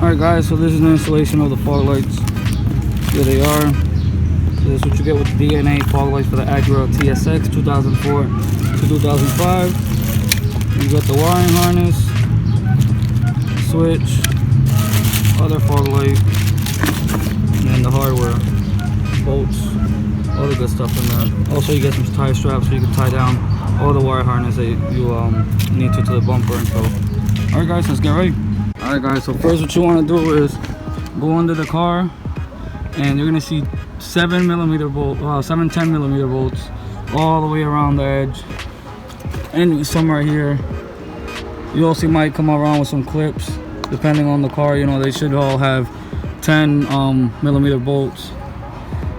Alright guys, so this is the installation of the fog lights. Here they are. So this is what you get with the DNA fog lights for the Acura TSX 2004 to 2005. You got the wiring harness, switch, other fog light, and then the hardware, bolts, all the good stuff in there. Also you get some tie straps so you can tie down all the wire harness that you need to the bumper and so. Alright guys, let's get ready. Alright guys, so first what you want to do is go under the car and you're going to see 7mm bolt, 710mm bolts all the way around the edge and some right here. You also might come around with some clips depending on the car. You know, they should all have 10mm bolts,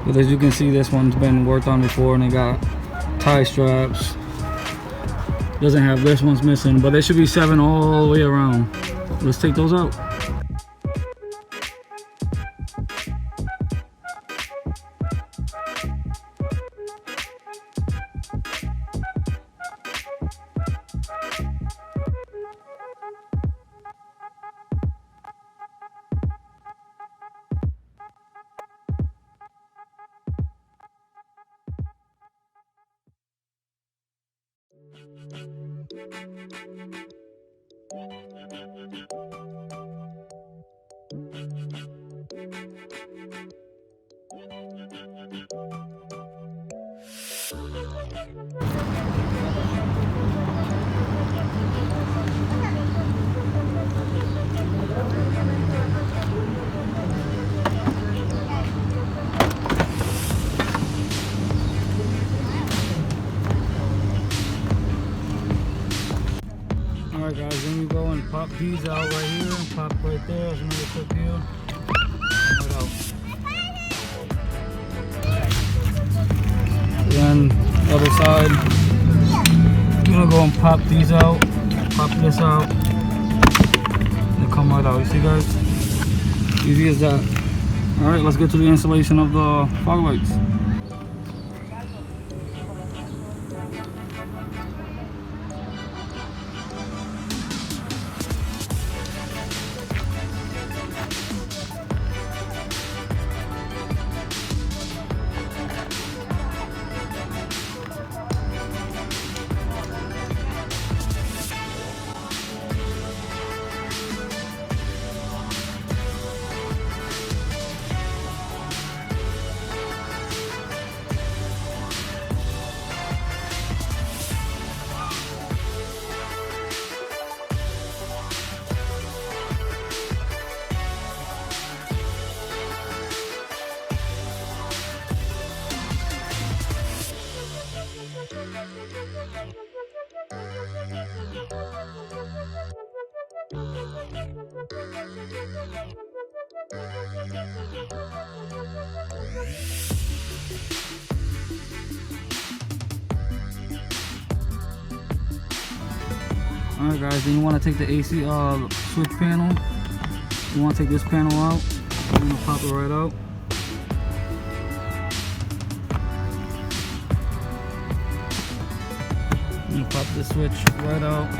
but as you can see, this one's been worked on before and they got tie straps. Doesn't have, this one's missing, but there should be 7 all the way around. Let's take those out. Alright guys, then you go and pop these out right here, pop right there, there's another clip here, right out. Then other side, you're gonna go and pop these out, pop this out, and they come right out. You see guys? Easy as that. Alright, let's get to the installation of the fog lights. Alright guys, then you want to take the AC switch panel. You want to take this panel out. You're going to pop it right out. You're going to pop this switch right out.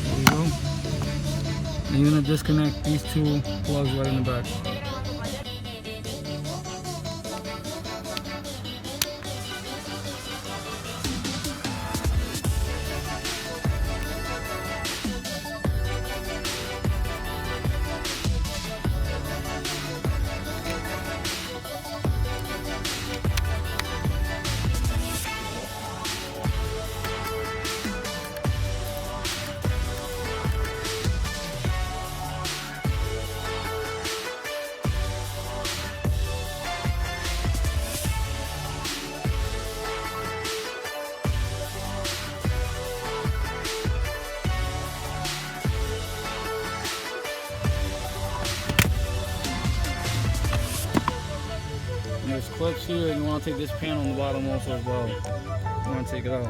There you go. And you're going to disconnect these 2 plugs right in the back. There's clips here, and you want to take this panel on the bottom also as well. You want to take it out.